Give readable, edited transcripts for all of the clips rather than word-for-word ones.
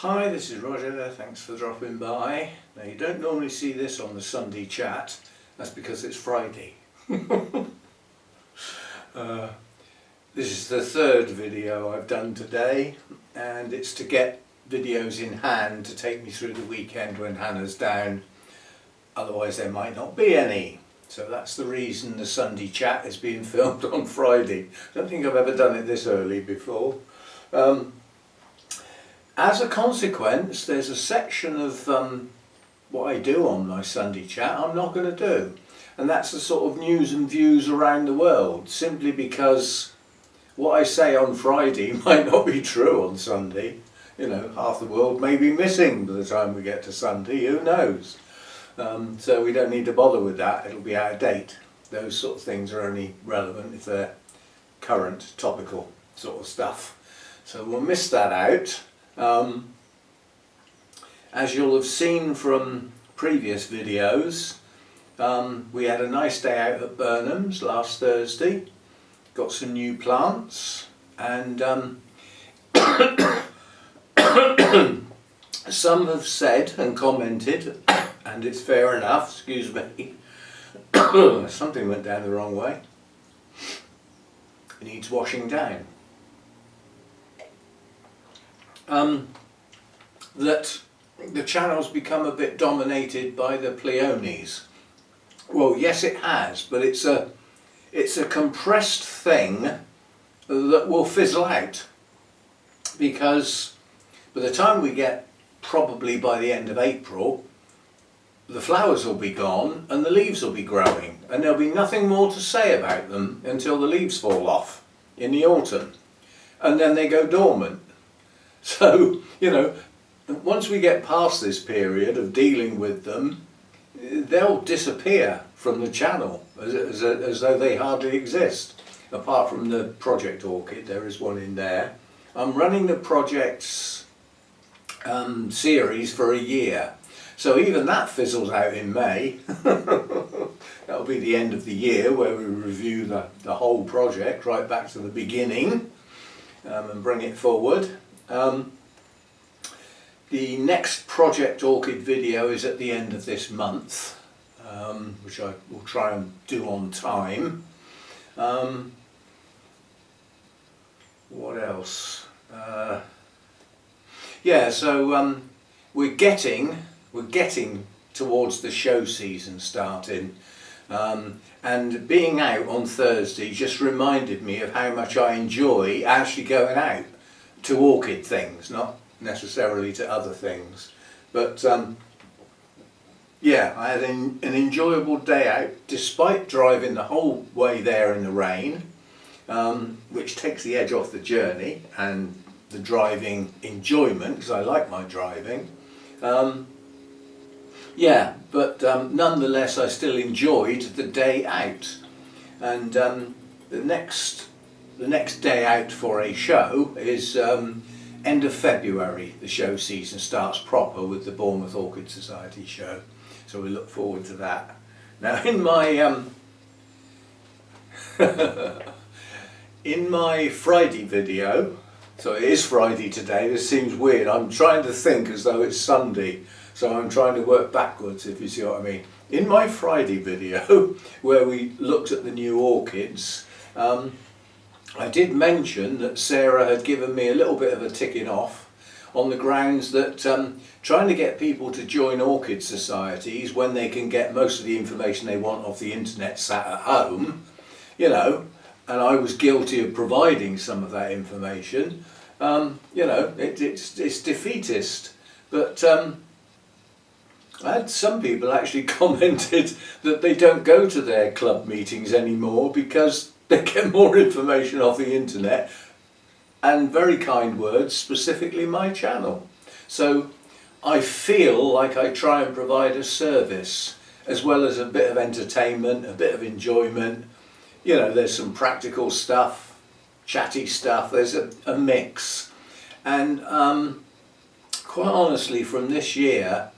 Hi, this is Roger, thanks for dropping by. Now you don't normally see this on the Sunday chat, that's because it's Friday. This is the third video I've done today, and it's to get videos in hand to take me through the weekend when Hannah's down, otherwise there might not be any. So that's the reason the Sunday chat is being filmed on Friday. I don't think I've ever done it this early before. As a consequence, there's a section of what I do on my Sunday chat I'm not going to do, and that's the sort of news and views around the world, simply because what I say on Friday might not be true on Sunday. You know, half the world may be missing by the time we get to Sunday, who knows? So we don't need to bother with that, it'll be out of date. Those sort of things are only relevant if they're current, topical sort of stuff. So we'll miss that out. As you'll have seen from previous videos, we had a nice day out at Burnham's last Thursday, got some new plants, and some have said and commented, and it's fair enough, excuse me, something went down the wrong way, it needs washing down. That the channel's become a bit dominated by the Pleonies. Well, yes it has, but it's a compressed thing that will fizzle out, because by the time we get, probably by the end of April, the flowers will be gone and the leaves will be growing, and there'll be nothing more to say about them until the leaves fall off in the autumn, and then they go dormant. So, you know, once we get past this period of dealing with them, they'll disappear from the channel as though they hardly exist. Apart from the Project Orchid, there is one in there. I'm running the project's series for a year, so even that fizzles out in May. That'll be the end of the year where we review the whole project right back to the beginning and bring it forward. The next Project Orchid video is at the end of this month, which I will try and do on time. What else? Yeah, so we're getting towards the show season starting, and being out on Thursday just reminded me of how much I enjoy actually going out to orchid things, not necessarily to other things, but yeah, I had an enjoyable day out despite driving the whole way there in the rain, which takes the edge off the journey and the driving enjoyment, because I like my driving. Yeah, but nonetheless I still enjoyed the day out, and the next day out for a show is end of February. The show season starts proper with the Bournemouth Orchid Society show, so we look forward to that. Now in my in my Friday video, so it is Friday today, this seems weird, I'm trying to think as though it's Sunday, so I'm trying to work backwards, if you see what I mean. In my Friday video where we looked at the new orchids, I did mention that Sarah had given me a little bit of a ticking off on the grounds that trying to get people to join orchid societies when they can get most of the information they want off the internet sat at home, you know, and I was guilty of providing some of that information, you know, it's defeatist. But I had some people actually commented that they don't go to their club meetings anymore because they get more information off the internet, and very kind words, specifically my channel. So I feel like I try and provide a service as well as a bit of entertainment, a bit of enjoyment. You know, there's some practical stuff, chatty stuff, there's a mix. And quite honestly, from this year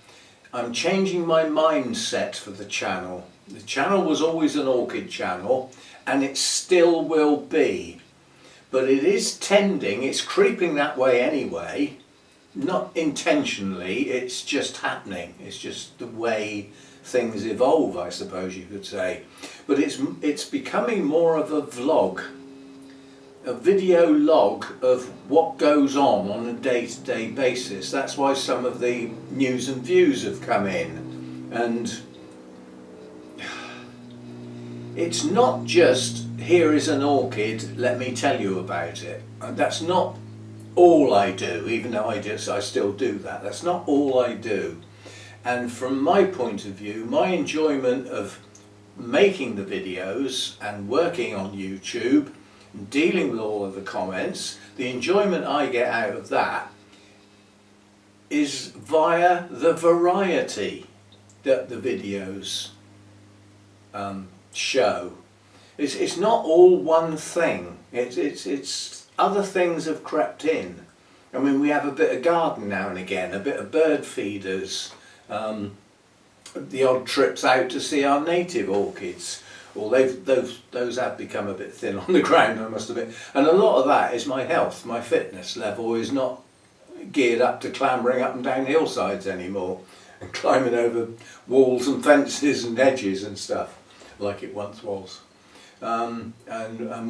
I'm changing my mindset for the channel. The channel was always an orchid channel, and it still will be, but it is tending, it's creeping that way anyway, not intentionally, it's just happening. It's just the way things evolve, I suppose you could say. But it's becoming more of a vlog, a video log of what goes on a day-to-day basis. That's why some of the news and views have come in. And it's not just, here is an orchid, let me tell you about it. And that's not all I do, even though I still do that. That's not all I do. And from my point of view, my enjoyment of making the videos and working on YouTube, and dealing with all of the comments, the enjoyment I get out of that is via the variety that the videos show. It's not all one thing. It's other things have crept in. I mean, we have a bit of garden now and again, a bit of bird feeders, the odd trips out to see our native orchids. Well, those have become a bit thin on the ground, I must admit. And a lot of that is my health. My fitness level is not geared up to clambering up and down hillsides anymore and climbing over walls and fences and hedges and stuff like it once was. And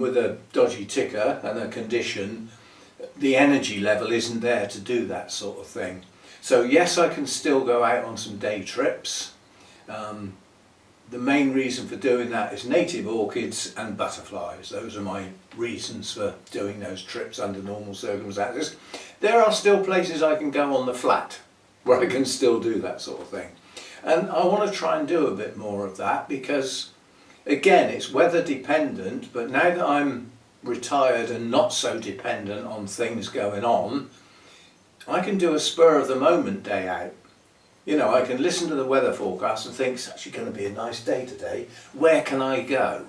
with a dodgy ticker and a condition, the energy level isn't there to do that sort of thing. So yes, I can still go out on some day trips. The main reason for doing that is native orchids and butterflies. Those are my reasons for doing those trips under normal circumstances. There are still places I can go on the flat where I can still do that sort of thing. And I want to try and do a bit more of that because, again, it's weather dependent, but now that I'm retired and not so dependent on things going on, I can do a spur of the moment day out. You know, I can listen to the weather forecast and think, it's actually going to be a nice day today. Where can I go?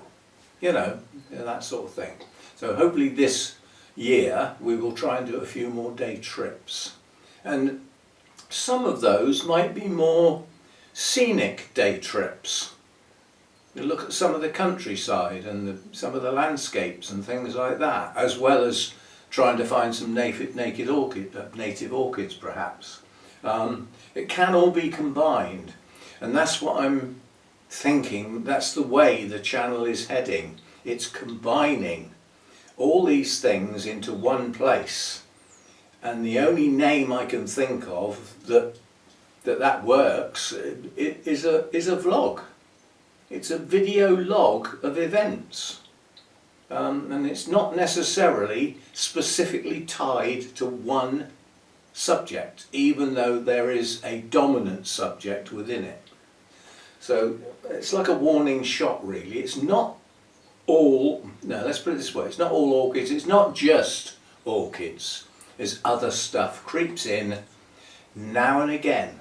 You know, that sort of thing. So hopefully this year we will try and do a few more day trips. And some of those might be more scenic day trips. You look at some of the countryside and some of the landscapes and things like that, as well as trying to find some native orchids perhaps. It can all be combined, and that's what I'm thinking, that's the way the channel is heading. It's combining all these things into one place, and the only name I can think of that works is a vlog. It's a video log of events, and it's not necessarily specifically tied to one subject, even though there is a dominant subject within it. So it's like a warning shot really. It's not all, no, let's put it this way, it's not all orchids, it's not just orchids. There's other stuff creeps in now and again.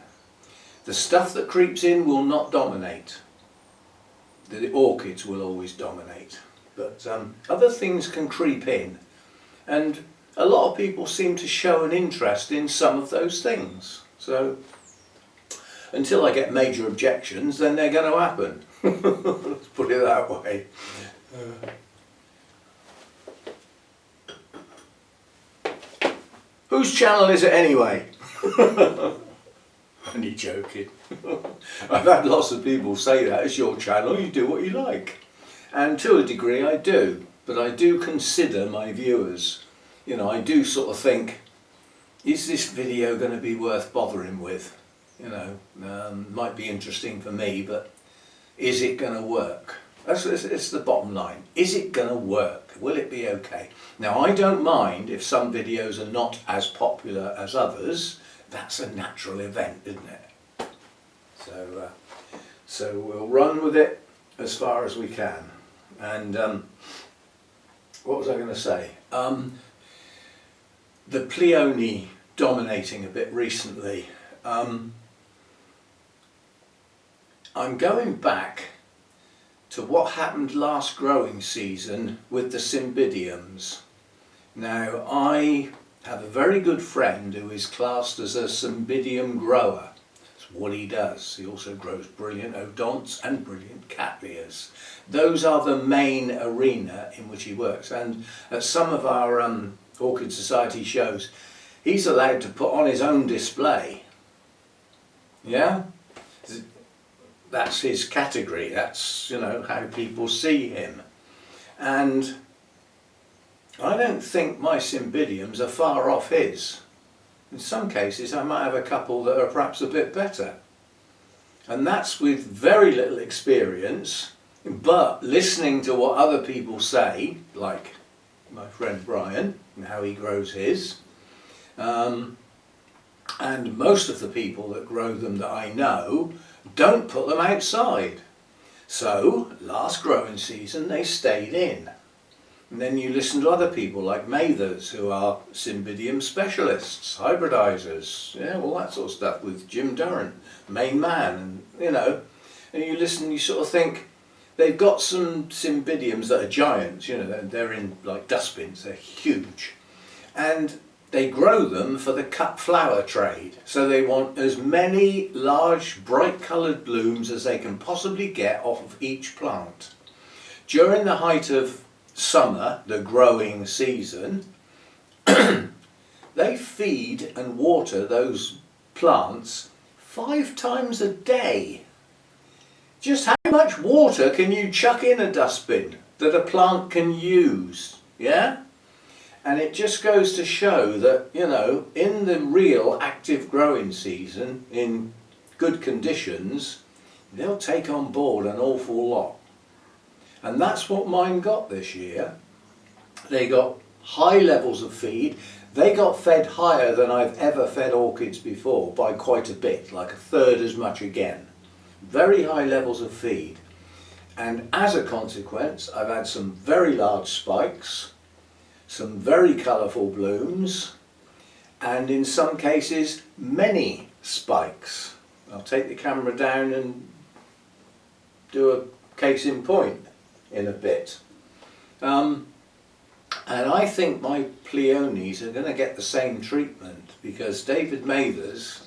The stuff that creeps in will not dominate. The orchids will always dominate, but other things can creep in, and a lot of people seem to show an interest in some of those things. So until I get major objections, then they're going to happen. Let's put it that way. Whose channel is it anyway? Only joking. I've had lots of people say that, it's your channel, you do what you like. And to a degree I do, but I do consider my viewers. You know, I do sort of think, is this video going to be worth bothering with? You know, might be interesting for me, but is it going to work? It's the bottom line. Is it going to work? Will it be okay? Now, I don't mind if some videos are not as popular as others. That's a natural event, isn't it? So we'll run with it as far as we can. And what was I going to say? The Pleone dominating a bit recently. I'm going back to what happened last growing season with the Cymbidiums. Now, I have a very good friend who is classed as a Cymbidium grower. That's what he does. He also grows brilliant odonts and brilliant cattleyas. Those are the main arena in which he works, and at some of our Orchid Society shows, he's allowed to put on his own display. Yeah? That's his category, that's, you know, how people see him. And I don't think my Cymbidiums are far off his. In some cases I might have a couple that are perhaps a bit better. And that's with very little experience, but listening to what other people say, like my friend Brian and how he grows his, and most of the people that grow them that I know don't put them outside. So last growing season they stayed in. And then you listen to other people like Mathers, who are Cymbidium specialists, hybridizers, yeah, all that sort of stuff, with Jim Durrant, main man, and you know, and you listen, you sort of think they've got some Cymbidiums that are giants, you know, they're in like dustbins, they're huge, and they grow them for the cut flower trade. So they want as many large, bright coloured blooms as they can possibly get off of each plant. During the height of summer, the growing season, they feed and water those plants 5 times a day. Just how much water can you chuck in a dustbin that a plant can use? Yeah? And it just goes to show that, you know, in the real active growing season, in good conditions, they'll take on board an awful lot. And that's what mine got this year. They got high levels of feed. They got fed higher than I've ever fed orchids before, by quite a bit, like 1/3 as much again. Very high levels of feed. And as a consequence, I've had some very large spikes, some very colourful blooms, and in some cases many spikes. I'll take the camera down and do a case in point in a bit. And I think my Pleonies are going to get the same treatment, because David Mathers,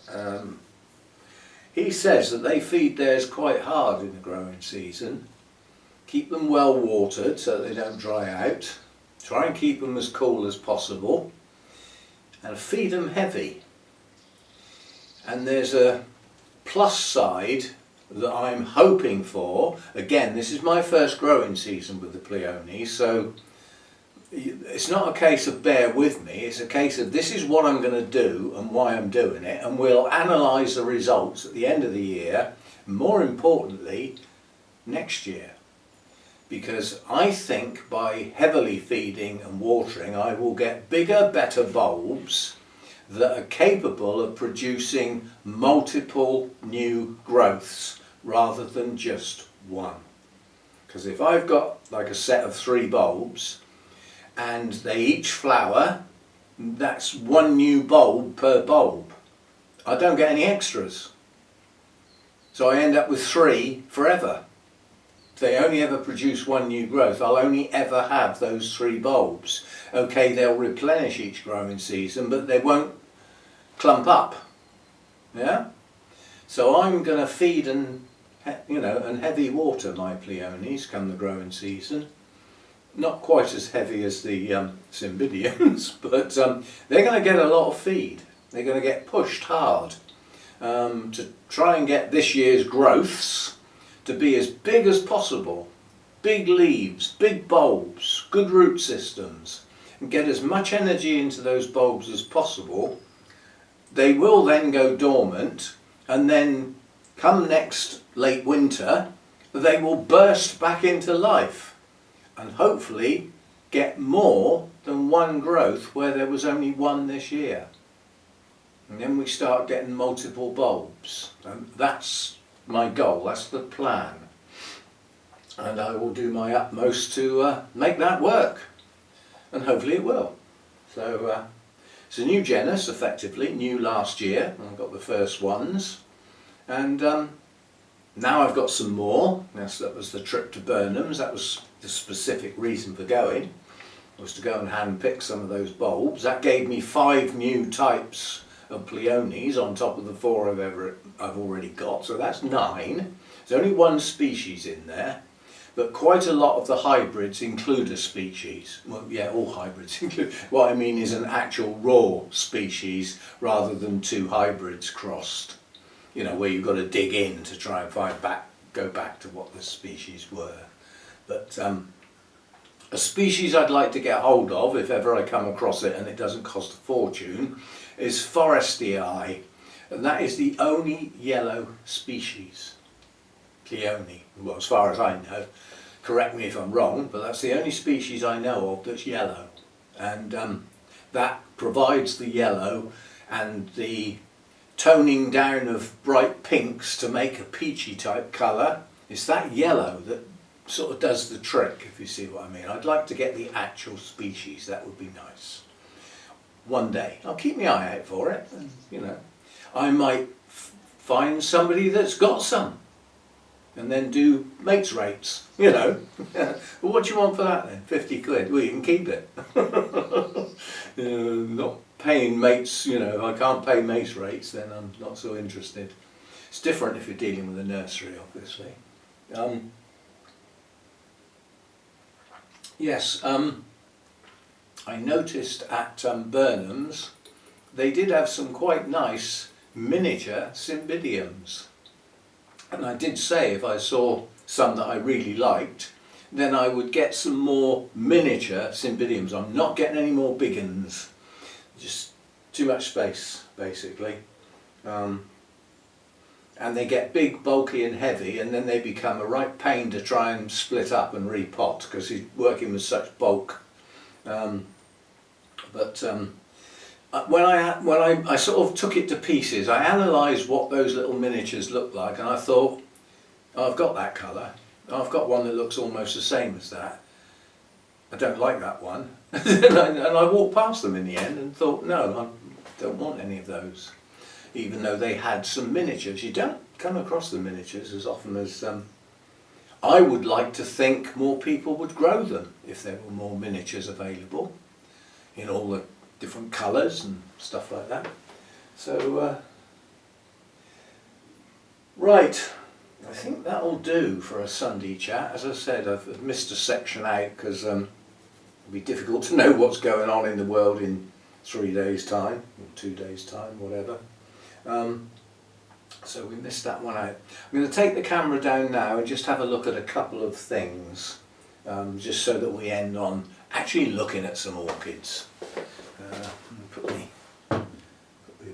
he says that they feed theirs quite hard in the growing season, keep them well watered so they don't dry out, try and keep them as cool as possible, and feed them heavy. And there's a plus side that I'm hoping for. Again, this is my first growing season with the Pleonies, so it's not a case of bear with me, it's a case of this is what I'm going to do and why I'm doing it, and we'll analyse the results at the end of the year, more importantly next year. Because I think by heavily feeding and watering I will get bigger, better bulbs that are capable of producing multiple new growths rather than just one. Because if I've got like a set of 3 bulbs and they each flower, that's 1 new bulb per bulb. I don't get any extras. So I end up with 3 forever. If they only ever produce 1 new growth, I'll only ever have those 3 bulbs. Okay, they'll replenish each growing season, but they won't clump up. Yeah? So I'm going to feed and, you know, and heavy water my Pleonies come the growing season. Not quite as heavy as the Cymbidiums, but they're going to get a lot of feed. They're going to get pushed hard to try and get this year's growths to be as big as possible. Big leaves, big bulbs, good root systems, and get as much energy into those bulbs as possible. They will then go dormant, and then come next late winter, they will burst back into life and hopefully get more than 1 growth where there was only 1 this year. And then we start getting multiple bulbs. And that's my goal, that's the plan. And I will do my utmost to make that work. And hopefully it will. So it's a new genus, effectively, new last year. I've got the first ones. And now I've got some more. Yes, that was the trip to Burnham's. That was the specific reason for going, was to go and hand pick some of those bulbs. That gave me 5 new types of Pleonies on top of the 4 I've already got, so that's 9. There's only 1 species in there, but quite a lot of the hybrids include a species. Well, yeah, all hybrids include. What I mean is an actual raw species rather than two hybrids crossed. You know, where you've got to dig in to try and go back to what the species were. But a species I'd like to get hold of, if ever I come across it and it doesn't cost a fortune, is Forestii, and that is the only yellow species. The only, well, as far as I know, correct me if I'm wrong, but that's the only species I know of that's yellow, and that provides the yellow and the toning down of bright pinks to make a peachy type colour. It's that yellow that sort of does the trick, if you see what I mean. I'd like to get the actual species, that would be nice. One day. I'll keep my eye out for it, and, you know. I might find somebody that's got some and then do mates rates, you know. Well, what do you want for that then? 50 quid? Well, you can keep it. Not paying mates, you know, if I can't pay mates rates, then I'm not so interested. It's different if you're dealing with a nursery, obviously. Yes, I noticed at Burnham's they did have some quite nice miniature cymbidiums, and I did say if I saw some that I really liked, then I would get some more miniature cymbidiums. I'm not getting any more big uns, just too much space basically, and they get big, bulky and heavy, and then they become a right pain to try and split up and repot because he's working with such bulk. When I sort of took it to pieces, I analysed what those little miniatures looked like, and I thought, oh, I've got that colour. I've got one that looks almost the same as that. I don't like that one. and I walked past them in the end and thought, no, I don't want any of those. Even though they had some miniatures. You don't come across the miniatures as often as I would like to think more people would grow them if there were more miniatures available in all the different colours and stuff like that. So, right, I think that'll do for a Sunday chat. As I said, I've missed a section out because it'll be difficult to know what's going on in the world in 3 days' time, or 2 days' time, whatever. So we missed that one out. I'm going to take the camera down now and just have a look at a couple of things, just so that we end on actually looking at some orchids. Put the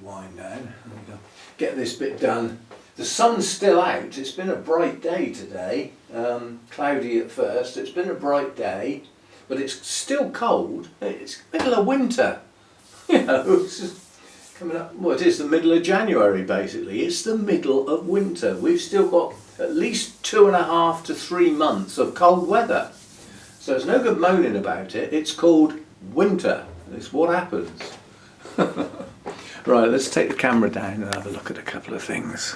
wine down. There we go. Get this bit done. The sun's still out. It's been a bright day today. Cloudy at first. It's been a bright day, but it's still cold. It's middle of winter. You know, it's just coming up. Well, it is the middle of January basically. It's the middle of winter. We've still got at least 2.5 to 3 months of cold weather. So it's no good moaning about it. It's called winter. It's what happens. Right, let's take the camera down and have a look at a couple of things,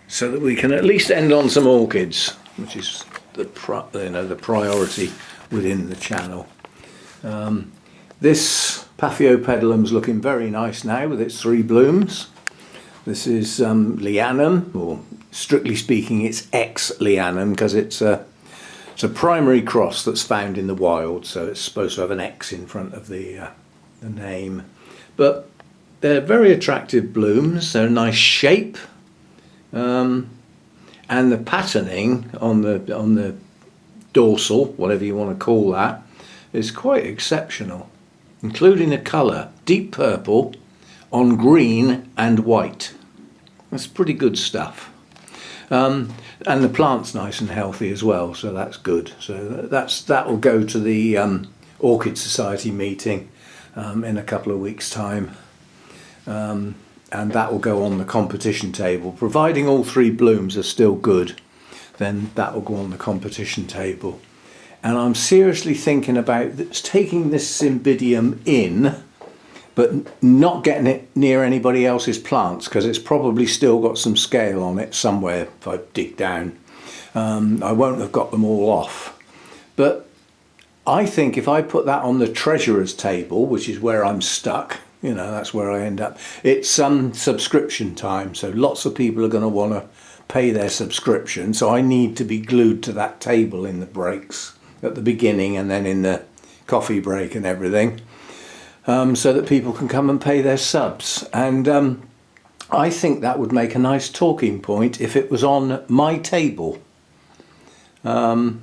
so that we can at least end on some orchids, which is the priority within the channel. This Paphiopedilum's looking very nice now with its 3 blooms. This is Lianum, or strictly speaking it's X-Lianum because it's a primary cross that's found in the wild, so it's supposed to have an X in front of the name. But they're very attractive blooms, they're a nice shape, and the patterning on the dorsal, whatever you want to call that, is quite exceptional, including the colour, deep purple on green and white. That's pretty good stuff. And the plant's nice and healthy as well, so that's good. So that will go to the Orchid Society meeting in a couple of weeks' time, and that will go on the competition table. Providing all 3 blooms are still good, then that will go on the competition table. And I'm seriously thinking about taking this Cymbidium in, but not getting it near anybody else's plants because it's probably still got some scale on it somewhere if I dig down. I won't have got them all off. But I think if I put that on the treasurer's table, which is where I'm stuck, you know, that's where I end up, it's subscription time, so lots of people are going to want to pay their subscription, so I need to be glued to that table in the breaks at the beginning and then in the coffee break and everything, so that people can come and pay their subs. And I think that would make a nice talking point if it was on my table. Then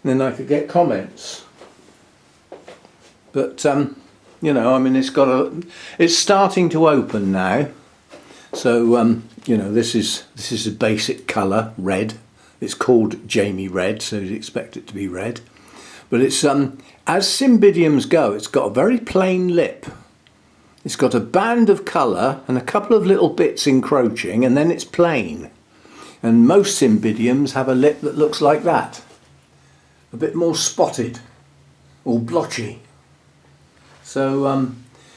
I could get comments. But you know, I mean, it's starting to open now. So you know, this is a basic colour, red. It's called Jamie Red, so you'd expect it to be red. But it's as Cymbidiums go, it's got a very plain lip. It's got a band of colour and a couple of little bits encroaching, and then it's plain. And most Cymbidiums have a lip that looks like that. A bit more spotted or blotchy. So,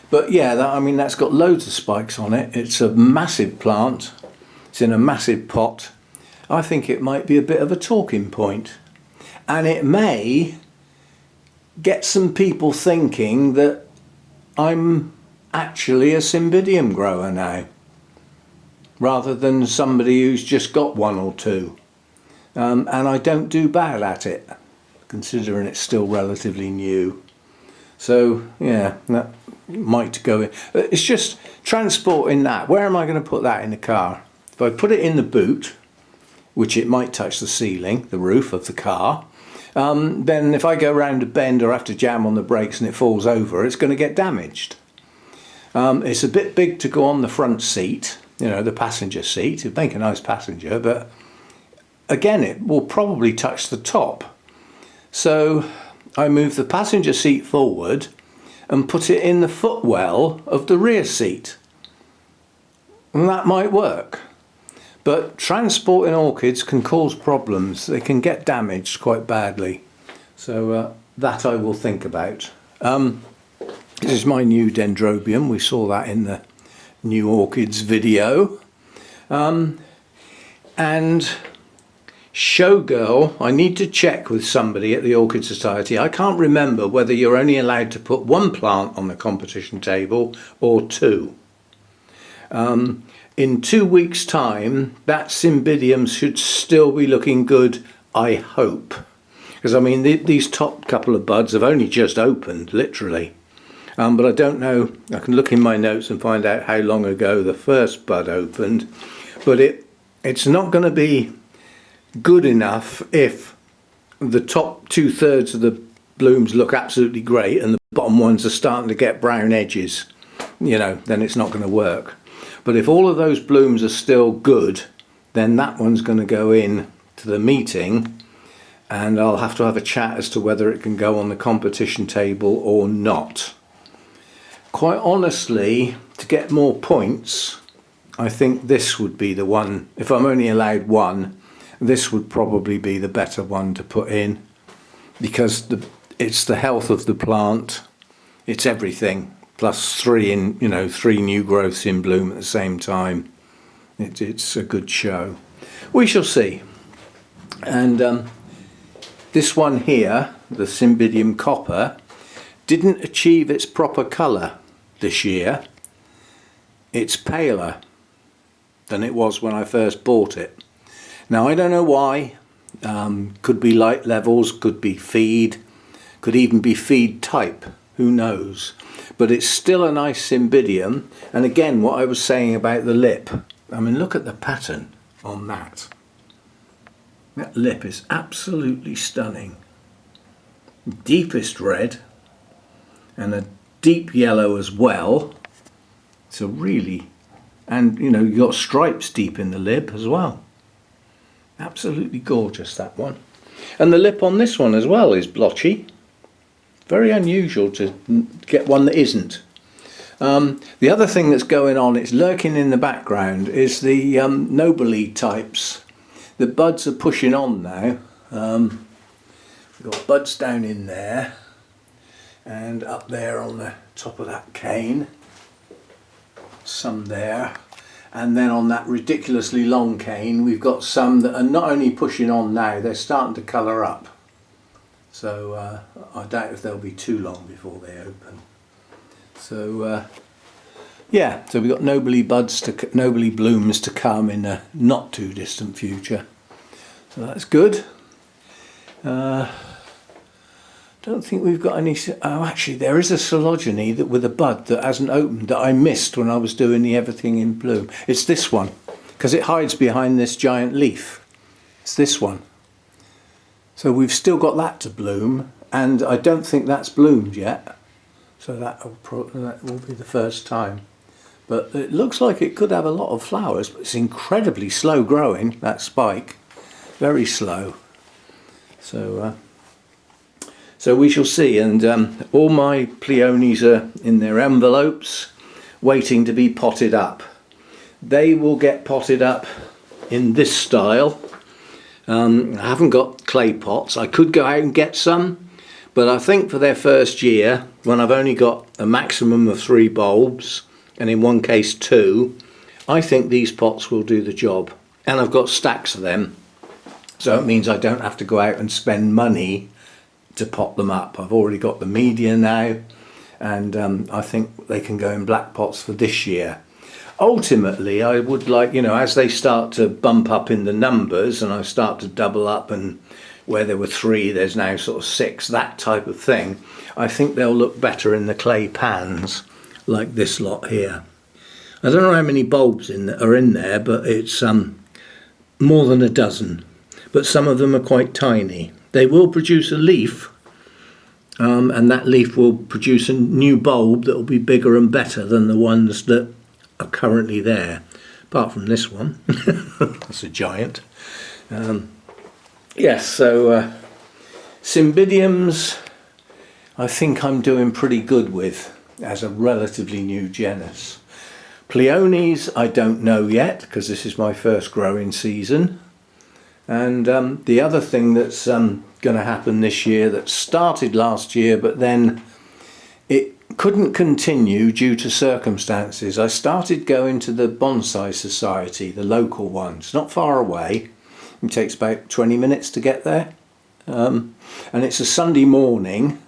but yeah, I mean, that's got loads of spikes on it. It's a massive plant. It's in a massive pot. I think it might be a bit of a talking point. And it may get some people thinking that I'm actually a Cymbidium grower now, rather than somebody who's just got one or two. And I don't do bad at it, considering it's still relatively new. So yeah, that might go in. It's just transporting that. Where am I going to put that in the car? If I put it in the boot, which it might touch the ceiling, the roof of the car, then if I go round a bend or have to jam on the brakes and it falls over, it's going to get damaged. It's a bit big to go on the front seat, you know, the passenger seat. It'd make a nice passenger, but again, it will probably touch the top. So I move the passenger seat forward and put it in the footwell of the rear seat. And that might work. But transporting orchids can cause problems. They can get damaged quite badly. So that I will think about. This is my new dendrobium. We saw that in the new orchids video. And Showgirl, I need to check with somebody at the Orchid Society. I can't remember whether you're only allowed to put one plant on the competition table or two. In 2 weeks' time, that Cymbidium should still be looking good, I hope. Because I mean, these top couple of buds have only just opened, literally. But I don't know, I can look in my notes and find out how long ago the first bud opened. But it's not going to be good enough if the top 2/3 of the blooms look absolutely great and the bottom ones are starting to get brown edges. You know, then it's not going to work. But if all of those blooms are still good, then that one's going to go in to the meeting, and I'll have to have a chat as to whether it can go on the competition table or not. Quite honestly, to get more points, I think this would be the one. If I'm only allowed one, this would probably be the better one to put in, because it's the health of the plant, it's everything. Plus three new growths in bloom at the same time. It's a good show. We shall see. And this one here, the Cymbidium Copper, didn't achieve its proper colour this year. It's paler than it was when I first bought it. Now I don't know why. Could be light levels, could be feed, could even be feed type. Who knows? But it's still a nice Cymbidium. And again, what I was saying about the lip. I mean, look at the pattern on that. That lip is absolutely stunning. Deepest red and a deep yellow as well. It's a really, and you know, you've got stripes deep in the lip as well. Absolutely gorgeous, that one. And the lip on this one as well is blotchy. Very unusual to get one that isn't. The other thing that's going on, it's lurking in the background, is the Nobile types. The buds are pushing on now. We've got buds down in there and up there on the top of that cane. Some there. And then on that ridiculously long cane, we've got some that are not only pushing on now, they're starting to colour up. So I doubt if they'll be too long before they open. So yeah, so we've got nobly blooms to come in a not too distant future. So that's good. Don't think we've got any. Oh, actually, there is a coleogeny that with a bud that hasn't opened that I missed when I was doing the everything in bloom. It's this one, because it hides behind this giant leaf. It's this one. So we've still got that to bloom, and I don't think that's bloomed yet. So that will be the first time. But it looks like it could have a lot of flowers, but it's incredibly slow growing, that spike. Very slow. So we shall see, and all my peonies are in their envelopes waiting to be potted up. They will get potted up in this style. I haven't got clay pots. I could go out and get some, but I think for their first year, when I've only got a maximum of 3 bulbs, and in one case 2, I think these pots will do the job. And I've got stacks of them, so it means I don't have to go out and spend money to pot them up. I've already got the media now, and I think they can go in black pots for this year. Ultimately, I would like, you know, as they start to bump up in the numbers and I start to double up, and where there were 3 there's now sort of 6, that type of thing, I think they'll look better in the clay pans like this lot here. I don't know how many bulbs are in there, but it's more than a dozen, but some of them are quite tiny. They will produce a leaf, and that leaf will produce a new bulb that will be bigger and better than the ones that are currently there, apart from this one. That's a giant. Yes, so Cymbidiums I think I'm doing pretty good with as a relatively new genus. Peonies I don't know yet, because this is my first growing season. And the other thing that's going to happen this year, that started last year but then it couldn't continue due to circumstances. I started going to the Bonsai Society, the local one. It's not far away. It takes about 20 minutes to get there. And it's a Sunday morning.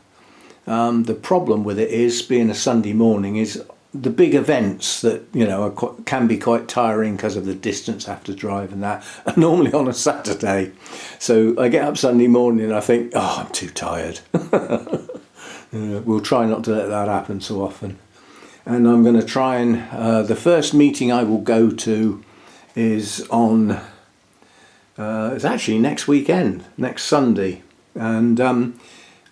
The problem with it is, being a Sunday morning, is the big events that, you know, can be quite tiring because of the distance I have to drive and that, are normally on a Saturday. So I get up Sunday morning and I think, oh, I'm too tired. We'll try not to let that happen so often. And I'm going to try and, the first meeting I will go to is on, it's actually next weekend, next Sunday. And I'm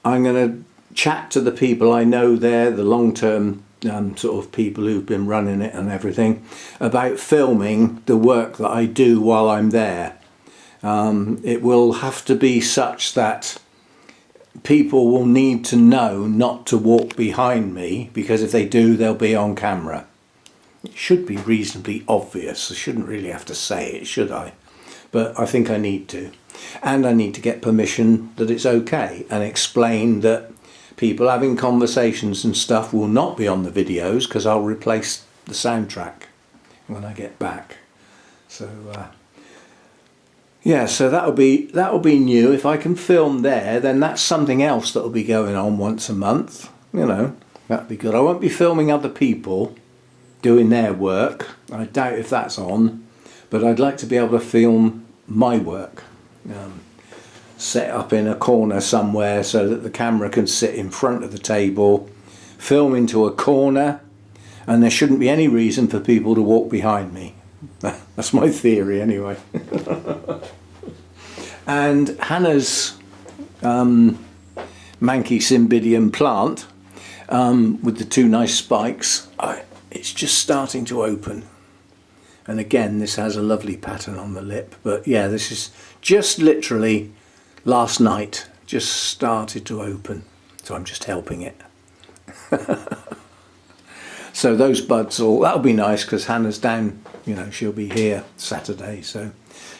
going to chat to the people I know there, the long-term sort of people who've been running it and everything, about filming the work that I do while I'm there. It will have to be such that people will need to know not to walk behind me, because if they do, they'll be on camera. It should be reasonably obvious. I shouldn't really have to say it, should I? But I think I need to. And I need to get permission that it's okay, and explain that people having conversations and stuff will not be on the videos, because I'll replace the soundtrack when I get back. So yeah, so that'll be new. If I can film there, then that's something else that'll be going on once a month. You know, that'd be good. I won't be filming other people doing their work. I doubt if that's on, but I'd like to be able to film my work. Set up in a corner somewhere so that the camera can sit in front of the table, film into a corner, and there shouldn't be any reason for people to walk behind me. That's my theory anyway. And Hannah's Manky Cymbidium plant, with the 2 nice spikes, it's just starting to open. And again, this has a lovely pattern on the lip. But yeah, this is just literally last night, just started to open. So I'm just helping it. So those buds, that'll be nice, because Hannah's down, you know, she'll be here Saturday, so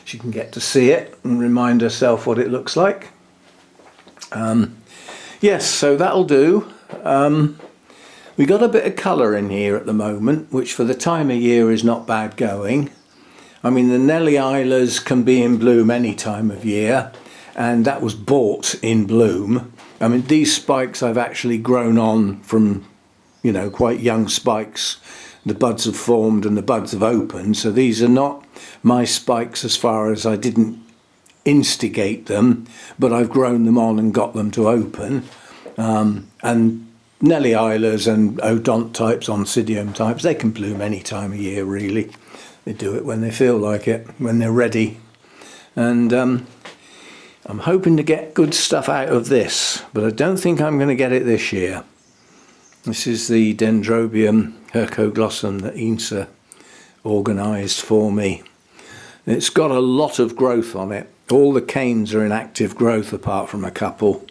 she can get to see it and remind herself what it looks like. Yes, so that'll do. We got a bit of colour in here at the moment, which for the time of year is not bad going. I mean, the Nellie Islas can be in bloom any time of year, and that was bought in bloom. I mean, these spikes I've actually grown on from, you know, quite young spikes. The buds have formed and the buds have opened, so these are not my spikes as far as I didn't instigate them, but I've grown them on and got them to open. And Nellie Islas and Odont types, Oncidium types, they can bloom any time of year really. They do it when they feel like it, when they're ready. And I'm hoping to get good stuff out of this, but I don't think I'm going to get it this year. This is the Dendrobium hercoglossum that Insa organised for me. It's got a lot of growth on it. All the canes are in active growth apart from a couple,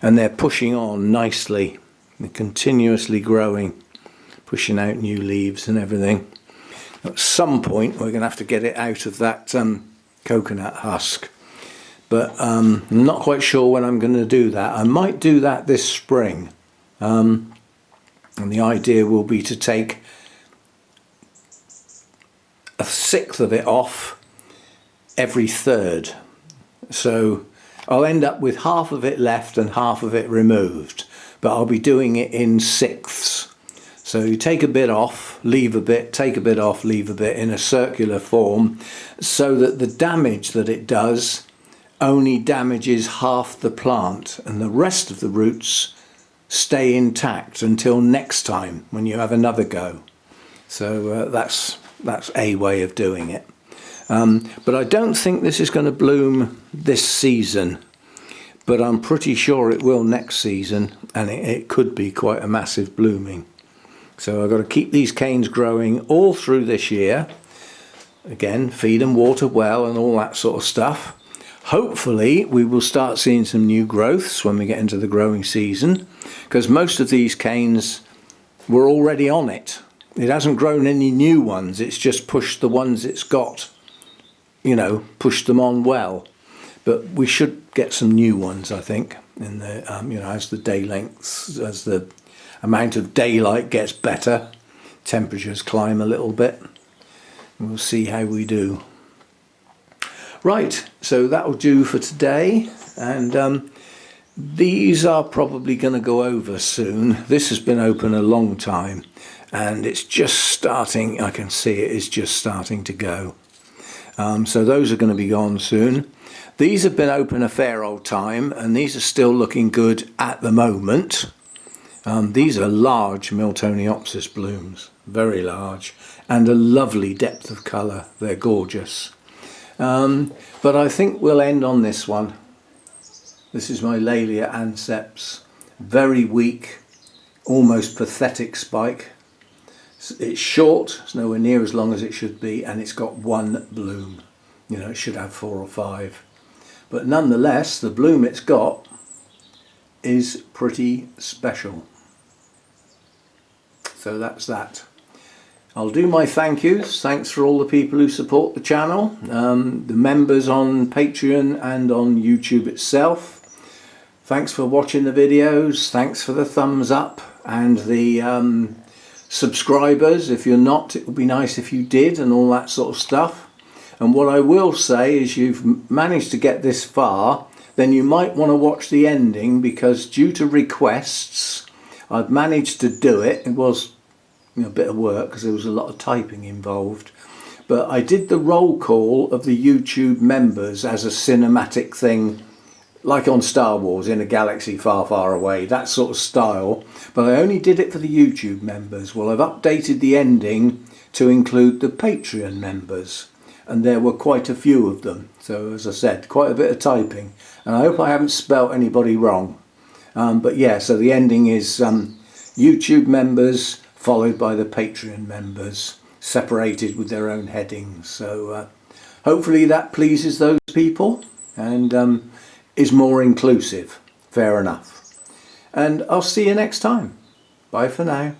and they're pushing on nicely. They're continuously growing, pushing out new leaves and everything. At some point we're going to have to get it out of that coconut husk, but I'm not quite sure when I'm going to do that. I might do that this spring, and the idea will be to take 1/6 of it off every third. So I'll end up with half of it left and half of it removed, but I'll be doing it in 1/6. So you take a bit off, leave a bit, take a bit off, leave a bit, in a circular form, so that the damage that it does only damages half the plant and the rest of the roots stay intact until next time when you have another go. So that's a way of doing it. But I don't think this is going to bloom this season, but I'm pretty sure it will next season, and it could be quite a massive blooming. So I've got to keep these canes growing all through this year. Again, feed and water well and all that sort of stuff. Hopefully we will start seeing some new growths when we get into the growing season, because most of these canes were already on it. It hasn't grown any new ones, it's just pushed the ones it's got, you know, pushed them on well. But we should get some new ones, I think, in the you know, as the day lengths, as the amount of daylight gets better, temperatures climb a little bit. We'll see how we do. Right, so that'll do for today, and these are probably going to go over soon. This has been open a long time, and it's just starting, I can see it is just starting to go. So those are going to be gone soon. These have been open a fair old time, and these are still looking good at the moment. These are large Miltoniopsis blooms, very large, and a lovely depth of colour. They're gorgeous. But I think we'll end on this one. This is my Laelia anceps. Very weak, almost pathetic spike. It's short, it's nowhere near as long as it should be, and it's got one bloom. You know, it should have 4 or 5. But nonetheless, the bloom it's got is pretty special. So that's that. I'll do my thank yous. Thanks for all the people who support the channel, the members on Patreon and on YouTube itself. Thanks for watching the videos. Thanks for the thumbs up and the subscribers. If you're not, it would be nice if you did, and all that sort of stuff. And what I will say is, you've managed to get this far, then you might want to watch the ending, because due to requests I've managed to do it. It was, you know, a bit of work because there was a lot of typing involved, but I did the roll call of the YouTube members as a cinematic thing, like on Star Wars, in a galaxy far, far away, that sort of style, but I only did it for the YouTube members. Well, I've updated the ending to include the Patreon members, and there were quite a few of them. So as I said, quite a bit of typing, and I hope I haven't spelt anybody wrong. But yeah, so the ending is YouTube members followed by the Patreon members, separated with their own headings. So hopefully that pleases those people and is more inclusive. Fair enough. And I'll see you next time. Bye for now.